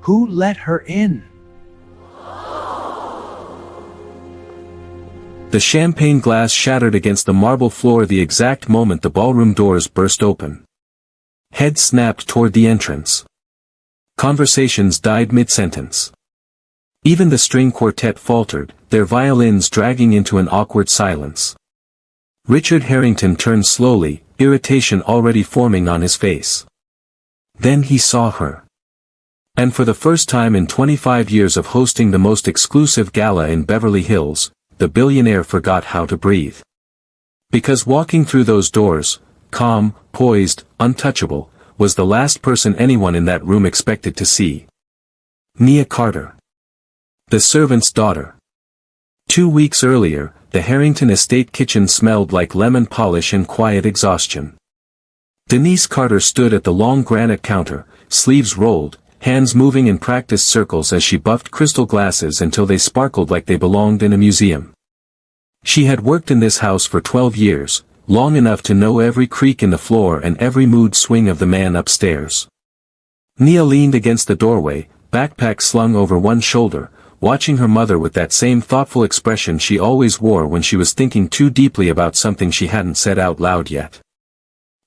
Who let her in? The champagne glass shattered against the marble floor the exact moment the ballroom doors burst open. Heads snapped toward the entrance. Conversations died mid-sentence. Even the string quartet faltered, their violins dragging into an awkward silence. Richard Harrington turned slowly, irritation already forming on his face. Then he saw her. And for the first time in 25 years of hosting the most exclusive gala in Beverly Hills, the billionaire forgot how to breathe. Because walking through those doors, calm, poised, untouchable, was the last person anyone in that room expected to see. Nia Carter. The servant's daughter. 2 weeks earlier, the Harrington estate kitchen smelled like lemon polish and quiet exhaustion. Denise Carter stood at the long granite counter, sleeves rolled, hands moving in practiced circles as she buffed crystal glasses until they sparkled like they belonged in a museum. She had worked in this house for 12 years, long enough to know every creak in the floor and every mood swing of the man upstairs. Nia leaned against the doorway, backpack slung over one shoulder, watching her mother with that same thoughtful expression she always wore when she was thinking too deeply about something she hadn't said out loud yet.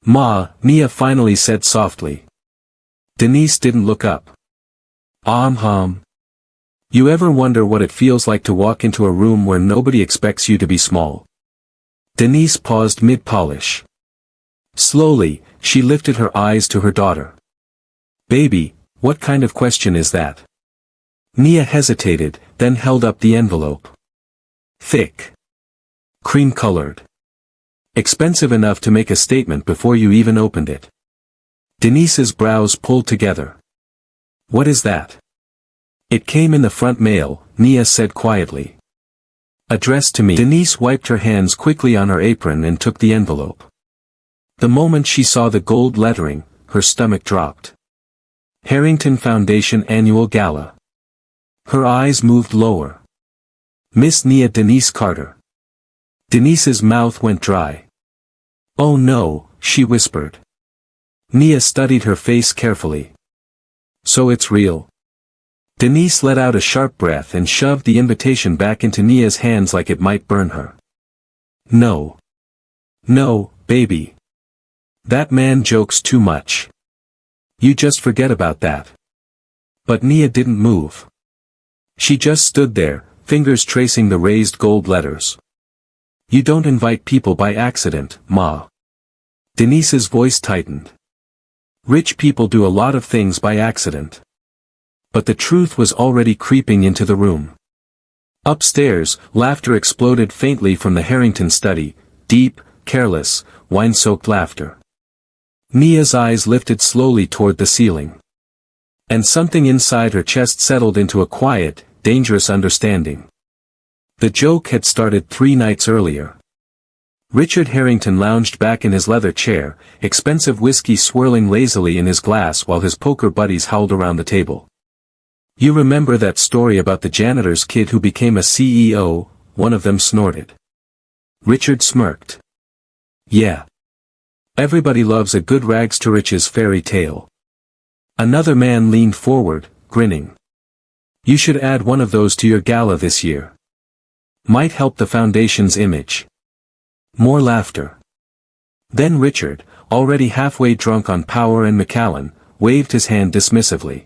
"Ma," Nia finally said softly. Denise didn't look up. You ever wonder what it feels like to walk into a room where nobody expects you to be small?" Denise paused mid-polish. Slowly, she lifted her eyes to her daughter. "Baby, what kind of question is that?" Nia hesitated, then held up the envelope. Thick. Cream-colored. Expensive enough to make a statement before you even opened it. Denise's brows pulled together. "What is that?" "It came in the front mail," Nia said quietly. "Addressed to me." Denise wiped her hands quickly on her apron and took the envelope. The moment she saw the gold lettering, her stomach dropped. Harrington Foundation Annual Gala. Her eyes moved lower. "Miss Nia Denise Carter." Denise's mouth went dry. "Oh no," she whispered. Nia studied her face carefully. "So it's real?" Denise let out a sharp breath and shoved the invitation back into Nia's hands like it might burn her. "No. No, baby. That man jokes too much. You just forget about that." But Nia didn't move. She just stood there, fingers tracing the raised gold letters. "You don't invite people by accident, Ma." Denise's voice tightened. "Rich people do a lot of things by accident." But the truth was already creeping into the room. Upstairs, laughter exploded faintly from the Harrington study, deep, careless, wine-soaked laughter. Nia's eyes lifted slowly toward the ceiling. And something inside her chest settled into a quiet, dangerous understanding. The joke had started 3 nights earlier. Richard Harrington lounged back in his leather chair, expensive whiskey swirling lazily in his glass while his poker buddies howled around the table. "You remember that story about the janitor's kid who became a CEO?" one of them snorted. Richard smirked. "Yeah. Everybody loves a good rags to riches fairy tale." Another man leaned forward, grinning. "You should add one of those to your gala this year. Might help the foundation's image." More laughter. Then Richard, already halfway drunk on Power and Macallan, waved his hand dismissively.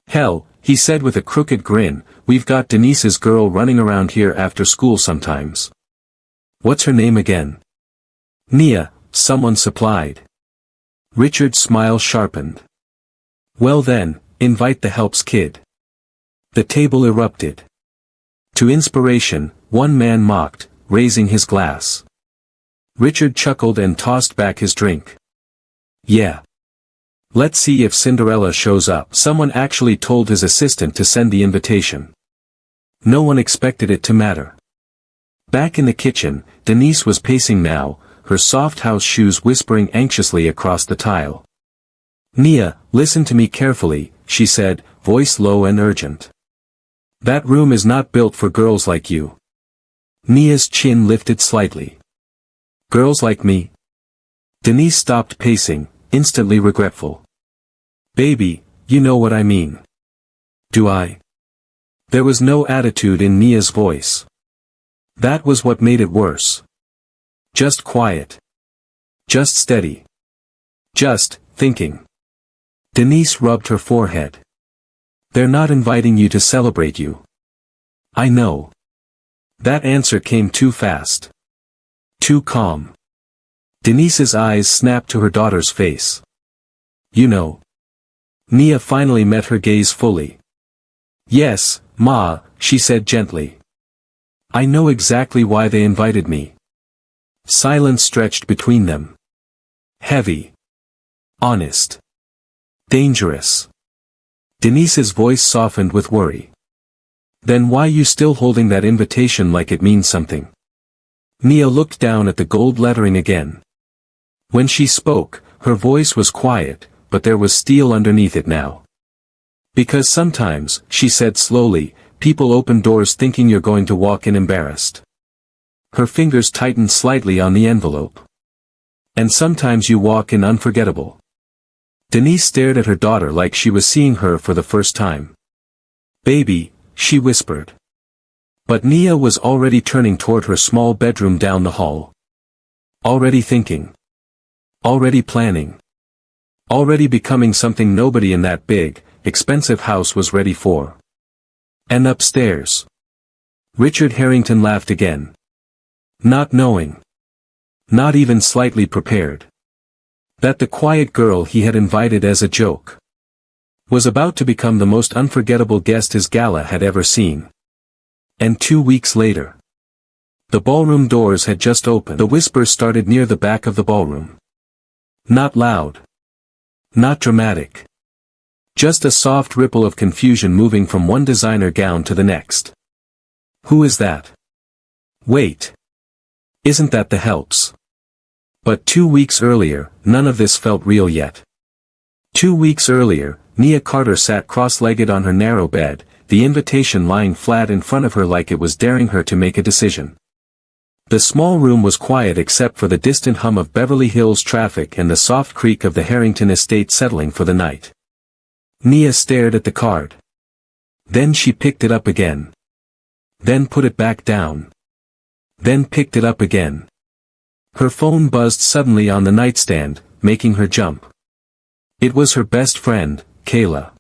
"Hell," he said with a crooked grin, "we've got Denise's girl running around here after school sometimes." "What's her name again?" "Nia," someone supplied. Richard's smile sharpened. "Well then, invite the helps kid." The table erupted. "To inspiration," one man mocked, raising his glass. Richard chuckled and tossed back his drink. "Yeah. Let's see if Cinderella shows up." Someone actually told his assistant to send the invitation. No one expected it to matter. Back in the kitchen, Denise was pacing now, her soft house shoes whispering anxiously across the tile. "Nia, listen to me carefully," she said, voice low and urgent. "That room is not built for girls like you." Nia's chin lifted slightly. "Girls like me?" Denise stopped pacing, instantly regretful. "Baby, you know what I mean." Do I? There was no attitude in Nia's voice. That was what made it worse. Just quiet. Just steady. Just thinking. Denise rubbed her forehead. They're not inviting you to celebrate you. I know. That answer came too fast. Too calm. Denise's eyes snapped to her daughter's face. You know. Nia finally met her gaze fully. Yes, Ma, she said gently. I know exactly why they invited me. Silence stretched between them. Heavy. Honest. Dangerous. Denise's voice softened with worry. Then why you still holding that invitation like it means something? Nia looked down at the gold lettering again. When she spoke, her voice was quiet, but there was steel underneath it now. Because sometimes, she said slowly, people open doors thinking you're going to walk in embarrassed. Her fingers tightened slightly on the envelope. And sometimes you walk in unforgettable. Denise stared at her daughter like she was seeing her for the first time. Baby, she whispered. But Nia was already turning toward her small bedroom down the hall. Already thinking. Already planning. Already becoming something nobody in that big, expensive house was ready for. And upstairs. Richard Harrington laughed again. Not knowing. Not even slightly prepared. That the quiet girl he had invited as a joke was about to become the most unforgettable guest his gala had ever seen. And 2 weeks later. The ballroom doors had just opened. The whispers started near the back of the ballroom. Not loud. Not dramatic. Just a soft ripple of confusion moving from one designer gown to the next. Who is that? Wait. Isn't that the helps? But 2 weeks earlier, none of this felt real yet. 2 weeks earlier, Nia Carter sat cross-legged on her narrow bed, the invitation lying flat in front of her like it was daring her to make a decision. The small room was quiet except for the distant hum of Beverly Hills traffic and the soft creak of the Harrington estate settling for the night. Nia stared at the card. Then she picked it up again. Then put it back down. Then picked it up again. Her phone buzzed suddenly on the nightstand, making her jump. It was her best friend, Kayla.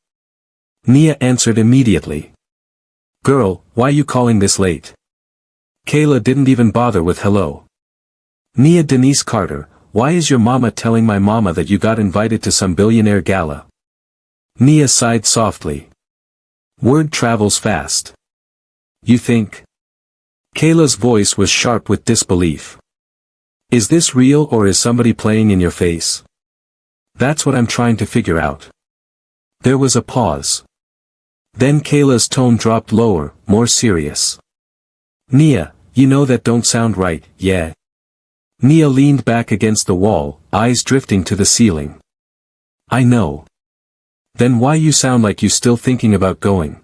Nia answered immediately. Girl, why you calling this late? Kayla didn't even bother with hello. Nia Denise Carter, why is your mama telling my mama that you got invited to some billionaire gala? Nia sighed softly. Word travels fast. You think? Kayla's voice was sharp with disbelief. Is this real or is somebody playing in your face? That's what I'm trying to figure out. There was a pause. Then Kayla's tone dropped lower, more serious. Nia, you know that don't sound right, yeah? Nia leaned back against the wall, eyes drifting to the ceiling. I know. Then why you sound like you still thinking about going?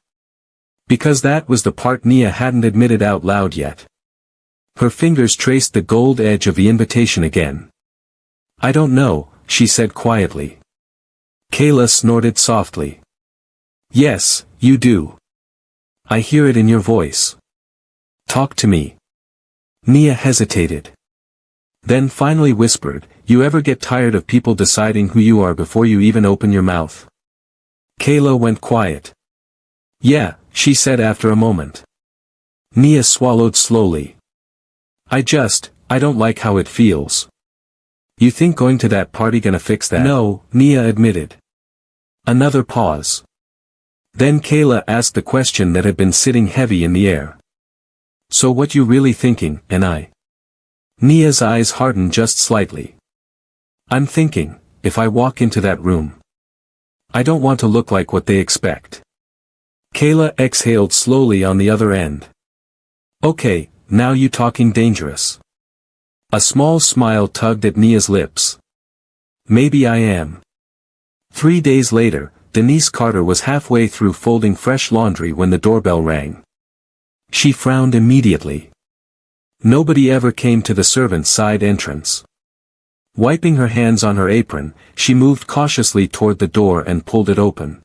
Because that was the part Nia hadn't admitted out loud yet. Her fingers traced the gold edge of the invitation again. I don't know, she said quietly. Kayla snorted softly. Yes, you do. I hear it in your voice. Talk to me. Nia hesitated. Then finally whispered, you ever get tired of people deciding who you are before you even open your mouth? Kayla went quiet. Yeah, she said after a moment. Nia swallowed slowly. I don't like how it feels. You think going to that party gonna fix that? No, Nia admitted. Another pause. Then Kayla asked the question that had been sitting heavy in the air. So what you really thinking, and I? Nia's eyes hardened just slightly. I'm thinking, if I walk into that room, I don't want to look like what they expect. Kayla exhaled slowly on the other end. Okay, now you talking dangerous. A small smile tugged at Nia's lips. Maybe I am. 3 days later, Denise Carter was halfway through folding fresh laundry when the doorbell rang. She frowned immediately. Nobody ever came to the servant's side entrance. Wiping her hands on her apron, she moved cautiously toward the door and pulled it open.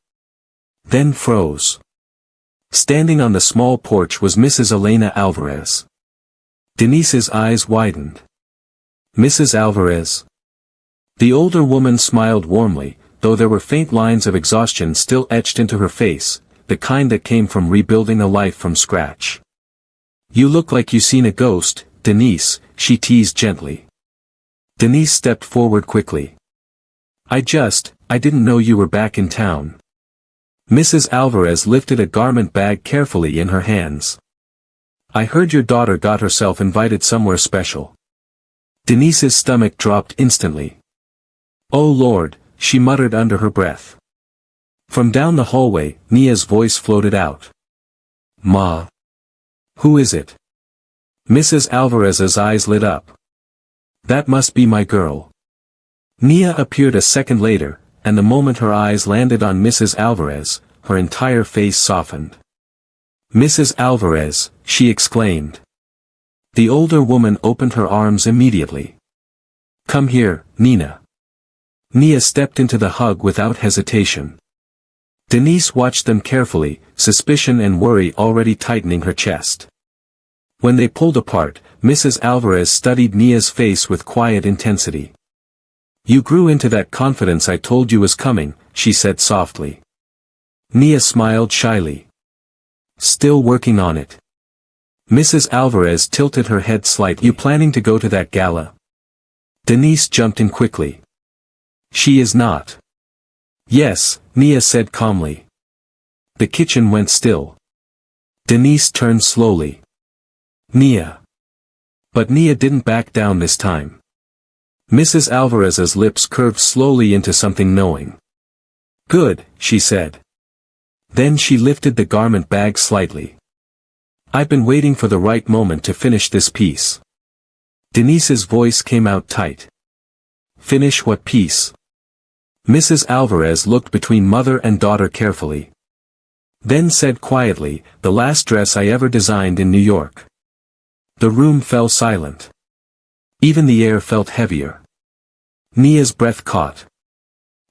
Then froze. Standing on the small porch was Mrs. Elena Alvarez. Denise's eyes widened. Mrs. Alvarez? The older woman smiled warmly, though there were faint lines of exhaustion still etched into her face, the kind that came from rebuilding a life from scratch. You look like you seen a ghost, Denise, she teased gently. Denise stepped forward quickly. I didn't know you were back in town. Mrs. Alvarez lifted a garment bag carefully in her hands. I heard your daughter got herself invited somewhere special. Denise's stomach dropped instantly. Oh Lord, she muttered under her breath. From down the hallway, Nia's voice floated out. Ma. Who is it? Mrs. Alvarez's eyes lit up. That must be my girl. Nia appeared a second later, and the moment her eyes landed on Mrs. Alvarez, her entire face softened. Mrs. Alvarez, she exclaimed. The older woman opened her arms immediately. Come here, Nina. Nia stepped into the hug without hesitation. Denise watched them carefully, suspicion and worry already tightening her chest. When they pulled apart, Mrs. Alvarez studied Nia's face with quiet intensity. You grew into that confidence I told you was coming, she said softly. Nia smiled shyly. Still working on it. Mrs. Alvarez tilted her head slightly. You planning to go to that gala? Denise jumped in quickly. She is not. Yes, Nia said calmly. The kitchen went still. Denise turned slowly. Nia. But Nia didn't back down this time. Mrs. Alvarez's lips curved slowly into something knowing. Good, she said. Then she lifted the garment bag slightly. I've been waiting for the right moment to finish this piece. Denise's voice came out tight. Finish what piece? Mrs. Alvarez looked between mother and daughter carefully. Then said quietly, the last dress I ever designed in New York. The room fell silent. Even the air felt heavier. Nia's breath caught.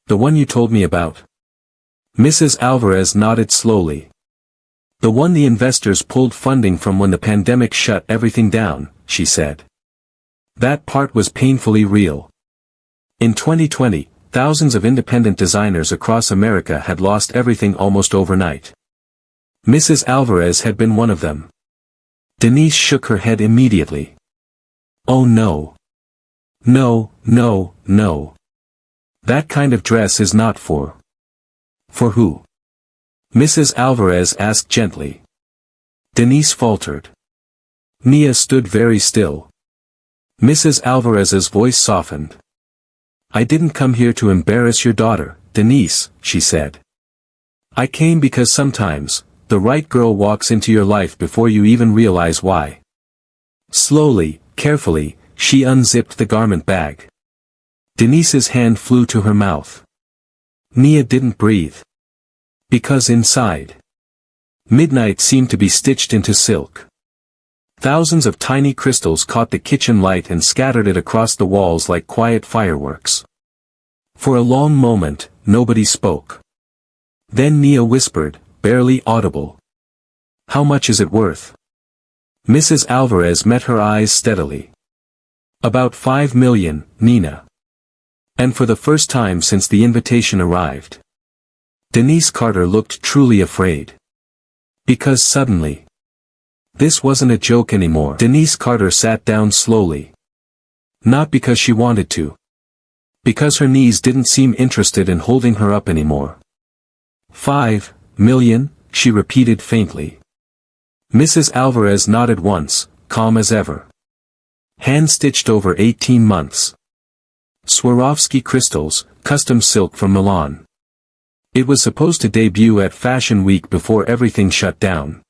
The one you told me about? Mrs. Alvarez nodded slowly. The one the investors pulled funding from when the pandemic shut everything down, she said. That part was painfully real. In 2020, thousands of independent designers across America had lost everything almost overnight. Mrs. Alvarez had been one of them. Denise shook her head immediately. Oh no. No, no, no. That kind of dress is not for. For who? Mrs. Alvarez asked gently. Denise faltered. Nia stood very still. Mrs. Alvarez's voice softened. I didn't come here to embarrass your daughter, Denise, she said. I came because sometimes, the right girl walks into your life before you even realize why. Slowly, carefully, she unzipped the garment bag. Denise's hand flew to her mouth. Nia didn't breathe. Because inside, midnight seemed to be stitched into silk. Thousands of tiny crystals caught the kitchen light and scattered it across the walls like quiet fireworks. For a long moment, nobody spoke. Then Nia whispered, barely audible. How much is it worth? Mrs. Alvarez met her eyes steadily. About 5 million, Nina. And for the first time since the invitation arrived. Denise Carter looked truly afraid. Because suddenly, this wasn't a joke anymore. Denise Carter sat down slowly. Not because she wanted to. Because her knees didn't seem interested in holding her up anymore. 5 million, she repeated faintly. Mrs. Alvarez nodded once, calm as ever. Hand-stitched over 18 months. Swarovski crystals, custom silk from Milan. It was supposed to debut at Fashion Week before everything shut down.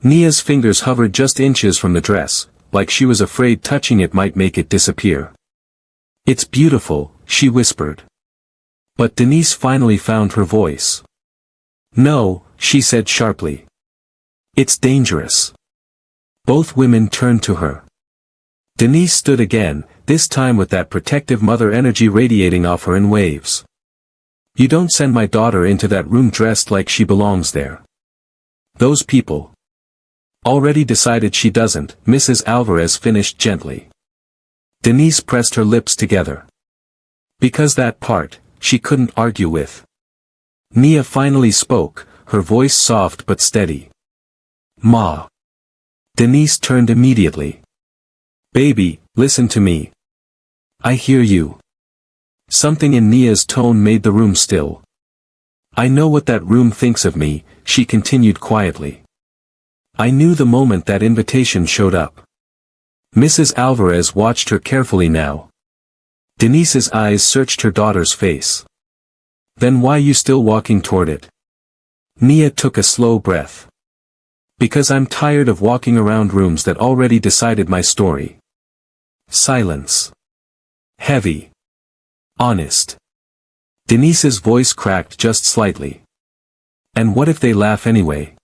Nia's fingers hovered just inches from the dress, like she was afraid touching it might make it disappear. It's beautiful, she whispered. But Denise finally found her voice. No, she said sharply. It's dangerous. Both women turned to her. Denise stood again, this time with that protective mother energy radiating off her in waves. You don't send my daughter into that room dressed like she belongs there. Those people already decided she doesn't, Mrs. Alvarez finished gently. Denise pressed her lips together. Because that part, she couldn't argue with. Nia finally spoke, her voice soft but steady. Ma. Denise turned immediately. Baby, listen to me. I hear you. Something in Nia's tone made the room still. I know what that room thinks of me, she continued quietly. I knew the moment that invitation showed up. Mrs. Alvarez watched her carefully now. Denise's eyes searched her daughter's face. Then why you still walking toward it? Nia took a slow breath. Because I'm tired of walking around rooms that already decided my story. Silence. Heavy. Honest. Denise's voice cracked just slightly. And what if they laugh anyway?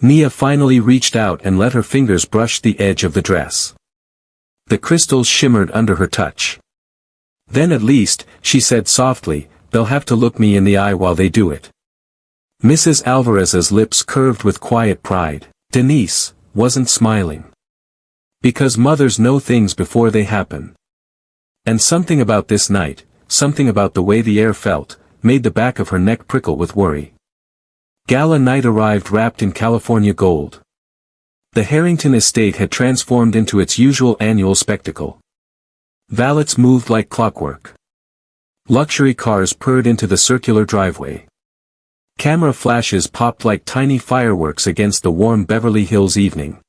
Nia finally reached out and let her fingers brush the edge of the dress. The crystals shimmered under her touch. Then at least, she said softly, they'll have to look me in the eye while they do it. Mrs. Alvarez's lips curved with quiet pride. Denise wasn't smiling. Because mothers know things before they happen. And something about this night, something about the way the air felt, made the back of her neck prickle with worry. Gala night arrived wrapped in California gold. The Harrington estate had transformed into its usual annual spectacle. Valets moved like clockwork. Luxury cars purred into the circular driveway. Camera flashes popped like tiny fireworks against the warm Beverly Hills evening.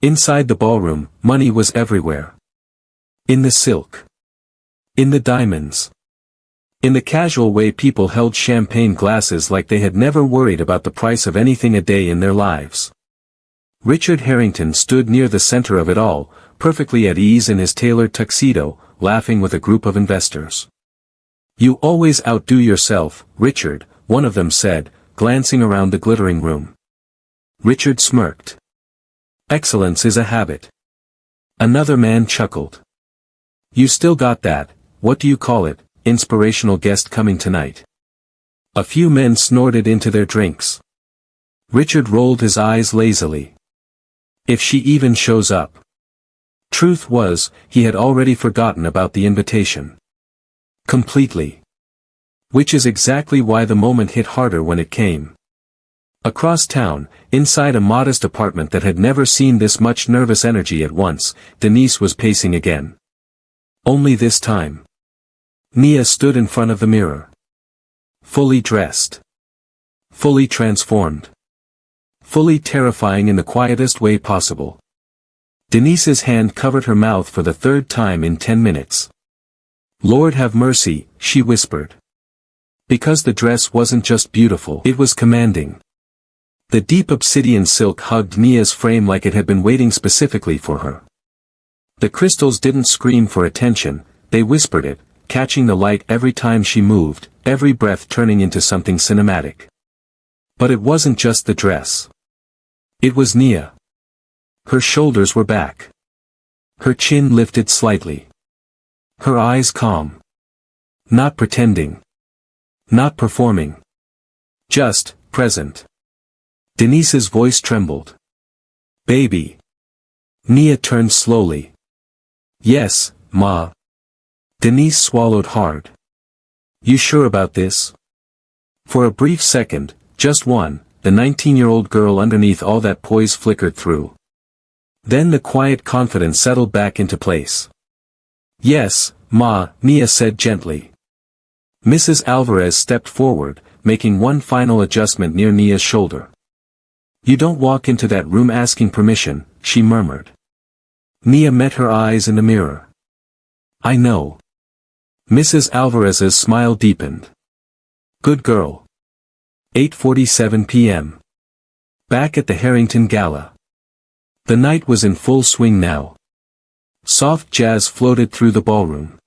Inside the ballroom, money was everywhere. In the silk. In the diamonds. In the casual way people held champagne glasses like they had never worried about the price of anything a day in their lives. Richard Harrington stood near the center of it all, perfectly at ease in his tailored tuxedo, laughing with a group of investors. You always outdo yourself, Richard, one of them said, glancing around the glittering room. Richard smirked. Excellence is a habit. Another man chuckled. You still got that, what do you call it, inspirational guest coming tonight? A few men snorted into their drinks. Richard rolled his eyes lazily. If she even shows up. Truth was, he had already forgotten about the invitation. Completely. Which is exactly why the moment hit harder when it came. Across town, inside a modest apartment that had never seen this much nervous energy at once, Denise was pacing again. Only this time. Nia stood in front of the mirror. Fully dressed. Fully transformed. Fully terrifying in the quietest way possible. Denise's hand covered her mouth for the third time in 10 minutes. Lord have mercy, she whispered. Because the dress wasn't just beautiful, it was commanding. The deep obsidian silk hugged Nia's frame like it had been waiting specifically for her. The crystals didn't scream for attention, they whispered it, catching the light every time she moved, every breath turning into something cinematic. But it wasn't just the dress. It was Nia. Her shoulders were back. Her chin lifted slightly. Her eyes calm. Not pretending. Not performing. Just, present. Denise's voice trembled. Baby. Nia turned slowly. Yes, Ma. Denise swallowed hard. You sure about this? For a brief second, just one, the 19-year-old girl underneath all that poise flickered through. Then the quiet confidence settled back into place. Yes, Ma, Nia said gently. Mrs. Alvarez stepped forward, making one final adjustment near Nia's shoulder. You don't walk into that room asking permission, she murmured. Nia met her eyes in the mirror. I know. Mrs. Alvarez's smile deepened. Good girl. 8:47 p.m. Back at the Harrington Gala. The night was in full swing now. Soft jazz floated through the ballroom.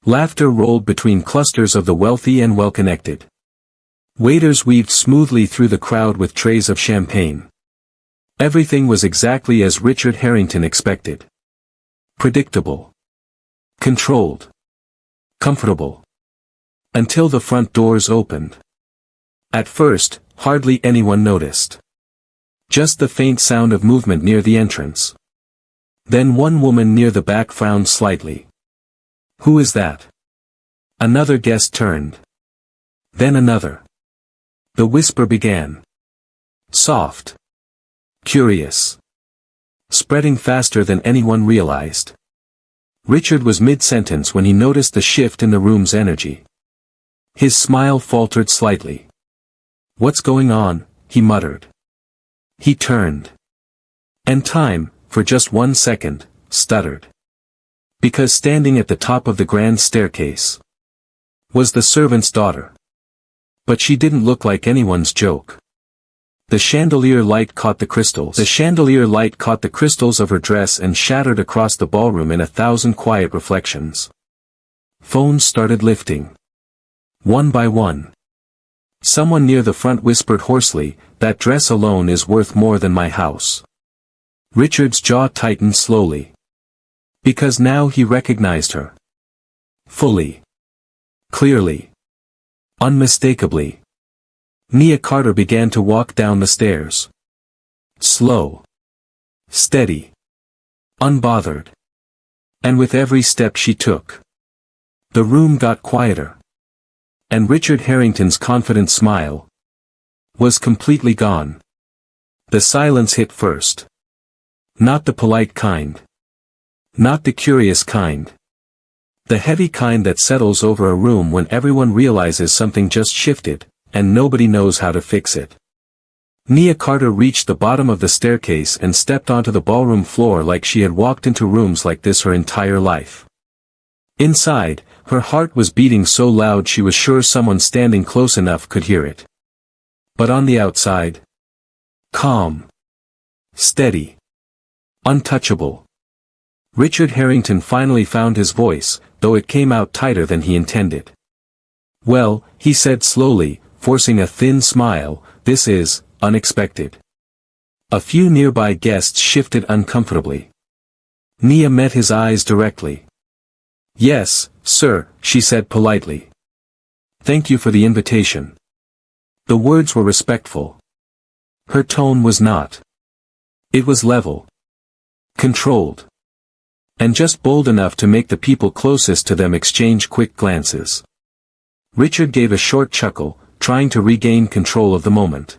Laughter rolled between clusters of the wealthy and well-connected. Waiters weaved smoothly through the crowd with trays of champagne. Everything was exactly as Richard Harrington expected. Predictable. Controlled. Comfortable. Until the front doors opened. At first, hardly anyone noticed. Just the faint sound of movement near the entrance. Then one woman near the back frowned slightly. "Who is that?" Another guest turned. Then another. The whisper began. Soft. Curious. Spreading faster than anyone realized. Richard was mid-sentence when he noticed the shift in the room's energy. His smile faltered slightly. "What's going on?" he muttered. He turned. And time, for just 1 second, stuttered. Because standing at the top of the grand staircase was the servant's daughter. But she didn't look like anyone's joke. The chandelier light caught the crystals. The chandelier light caught the crystals of her dress and shattered across the ballroom in 1,000 quiet reflections. Phones started lifting. One by one. Someone near the front whispered hoarsely, "That dress alone is worth more than my house." Richard's jaw tightened slowly. Because now he recognized her. Fully. Clearly. Unmistakably. Nia Carter began to walk down the stairs. Slow. Steady. Unbothered. And with every step she took, the room got quieter. And Richard Harrington's confident smile was completely gone. The silence hit first. Not the polite kind. Not the curious kind. The heavy kind that settles over a room when everyone realizes something just shifted, and nobody knows how to fix it. Nia Carter reached the bottom of the staircase and stepped onto the ballroom floor like she had walked into rooms like this her entire life. Inside, her heart was beating so loud she was sure someone standing close enough could hear it. But on the outside, calm. Steady. Untouchable. Richard Harrington finally found his voice, though it came out tighter than he intended. "Well," he said slowly, forcing a thin smile, "this is unexpected." A few nearby guests shifted uncomfortably. Nia met his eyes directly. "Yes, sir," she said politely. "Thank you for the invitation." The words were respectful. Her tone was not. It was level. Controlled. And just bold enough to make the people closest to them exchange quick glances. Richard gave a short chuckle, trying to regain control of the moment.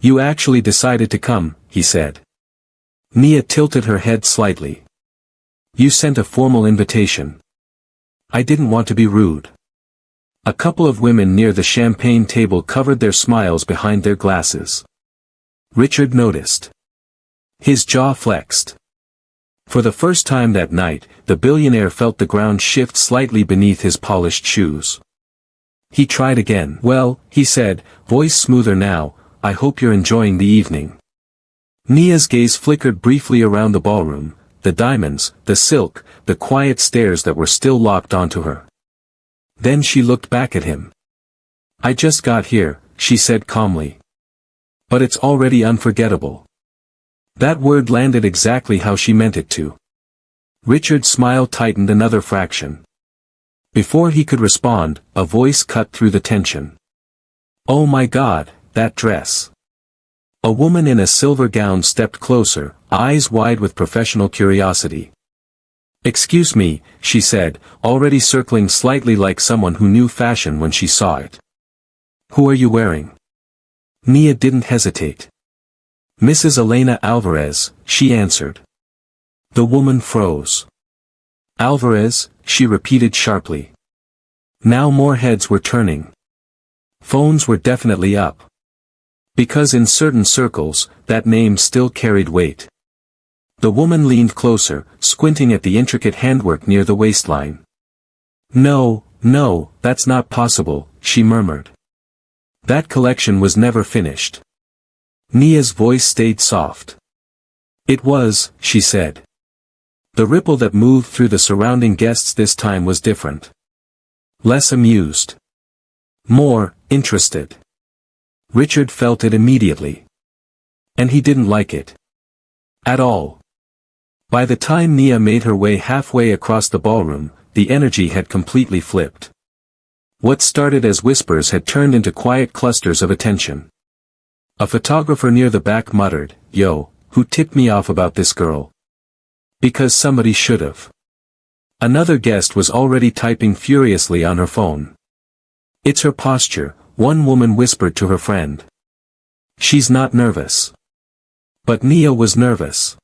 "You actually decided to come," he said. Nia tilted her head slightly. "You sent a formal invitation." "I didn't want to be rude." A couple of women near the champagne table covered their smiles behind their glasses. Richard noticed. His jaw flexed. For the first time that night, the billionaire felt the ground shift slightly beneath his polished shoes. He tried again. "Well," he said, voice smoother now, "I hope you're enjoying the evening." Nia's gaze flickered briefly around the ballroom, the diamonds, the silk, the quiet stares that were still locked onto her. Then she looked back at him. "I just got here," she said calmly. "But it's already unforgettable." That word landed exactly how she meant it to. Richard's smile tightened another fraction. Before he could respond, a voice cut through the tension. "Oh my God, that dress." A woman in a silver gown stepped closer, eyes wide with professional curiosity. "Excuse me," she said, already circling slightly like someone who knew fashion when she saw it. "Who are you wearing?" Nia didn't hesitate. "Mrs. Elena Alvarez," she answered. The woman froze. "Alvarez," she repeated sharply. Now more heads were turning. Phones were definitely up. Because in certain circles, that name still carried weight. The woman leaned closer, squinting at the intricate handwork near the waistline. No, that's not possible," she murmured. "That collection was never finished." Nia's voice stayed soft. "It was," she said. The ripple that moved through the surrounding guests this time was different. Less amused. More interested. Richard felt it immediately. And he didn't like it. At all. By the time Nia made her way halfway across the ballroom, the energy had completely flipped. What started as whispers had turned into quiet clusters of attention. A photographer near the back muttered, "Yo, who tipped me off about this girl? Because somebody should've." Another guest was already typing furiously on her phone. "It's her posture," one woman whispered to her friend. "She's not nervous." But Nia was nervous.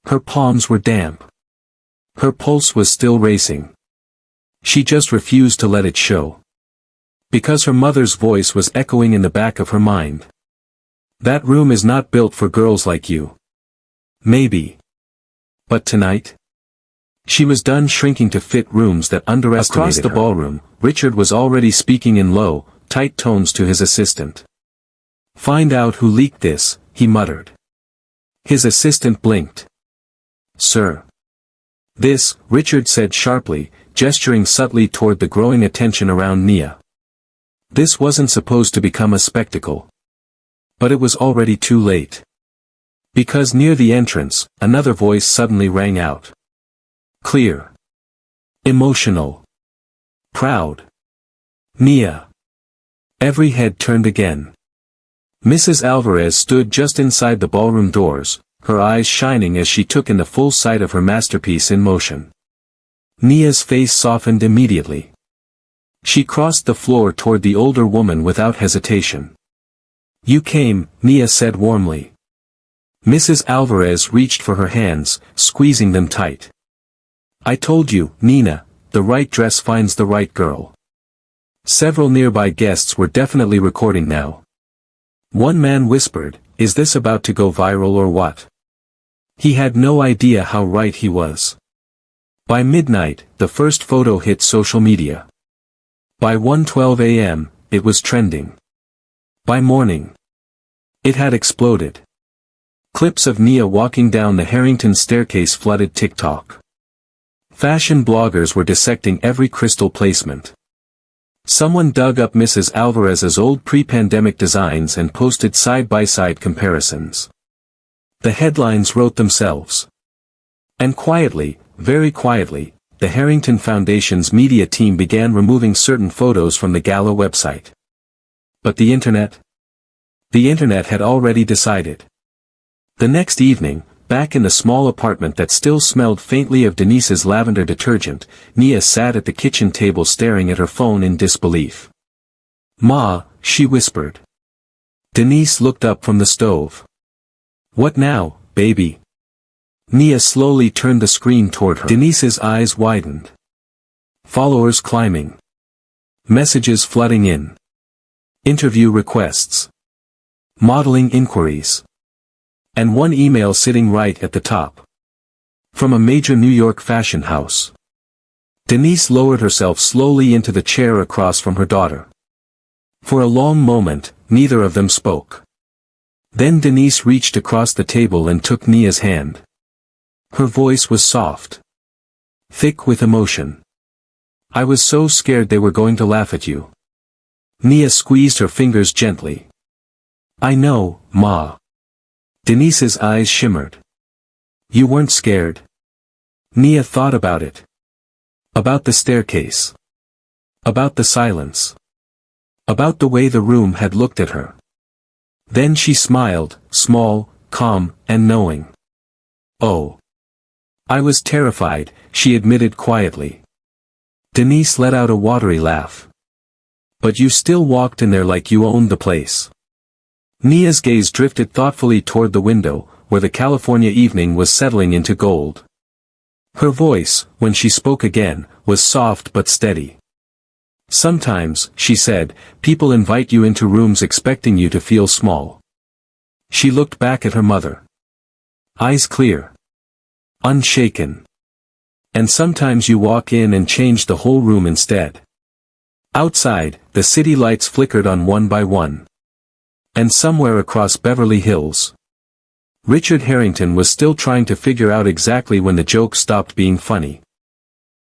Her palms were damp. Her pulse was still racing. She just refused to let it show. Because her mother's voice was echoing in the back of her mind. "That room is not built for girls like you." Maybe. But tonight? She was done shrinking to fit rooms that underestimated her. Across the ballroom, Richard was already speaking in low, tight tones to his assistant. "Find out who leaked this," he muttered. His assistant blinked. "Sir." "This," Richard said sharply, gesturing subtly toward the growing attention around Nia. This wasn't supposed to become a spectacle. But it was already too late. Because near the entrance, another voice suddenly rang out. Clear. Emotional. Proud. Nia. Every head turned again. Mrs. Alvarez stood just inside the ballroom doors, her eyes shining as she took in the full sight of her masterpiece in motion. Nia's face softened immediately. She crossed the floor toward the older woman without hesitation. "You came," Nia said warmly. Mrs. Alvarez reached for her hands, squeezing them tight. "I told you, Nina, the right dress finds the right girl." Several nearby guests were definitely recording now. One man whispered, "Is this about to go viral or what?" He had no idea how right he was. By midnight, the first photo hit social media. By 1:12 a.m., it was trending. By morning, it had exploded. Clips of Nia walking down the Harrington staircase flooded TikTok. Fashion bloggers were dissecting every crystal placement. Someone dug up Mrs. Alvarez's old pre-pandemic designs and posted side-by-side comparisons. The headlines wrote themselves. And quietly, very quietly, the Harrington Foundation's media team began removing certain photos from the gala website. But the internet? The internet had already decided. The next evening, back in the small apartment that still smelled faintly of Denise's lavender detergent, Nia sat at the kitchen table staring at her phone in disbelief. "Ma," she whispered. Denise looked up from the stove. "What now, baby?" Nia slowly turned the screen toward her. Denise's eyes widened. Followers climbing. Messages flooding in. Interview requests. Modeling inquiries. And one email sitting right at the top. From a major New York fashion house. Denise lowered herself slowly into the chair across from her daughter. For a long moment, neither of them spoke. Then Denise reached across the table and took Nia's hand. Her voice was soft. Thick with emotion. "I was so scared they were going to laugh at you." Nia squeezed her fingers gently. "I know, Ma." Denise's eyes shimmered. "You weren't scared?" Nia thought about it. About the staircase. About the silence. About the way the room had looked at her. Then she smiled, small, calm, and knowing. "Oh. I was terrified," she admitted quietly. Denise let out a watery laugh. "But you still walked in there like you owned the place." Nia's gaze drifted thoughtfully toward the window, where the California evening was settling into gold. Her voice, when she spoke again, was soft but steady. "Sometimes," she said, "people invite you into rooms expecting you to feel small." She looked back at her mother. Eyes clear. Unshaken. "And sometimes you walk in and change the whole room instead." Outside, the city lights flickered on one by one. And somewhere across Beverly Hills, Richard Harrington was still trying to figure out exactly when the joke stopped being funny.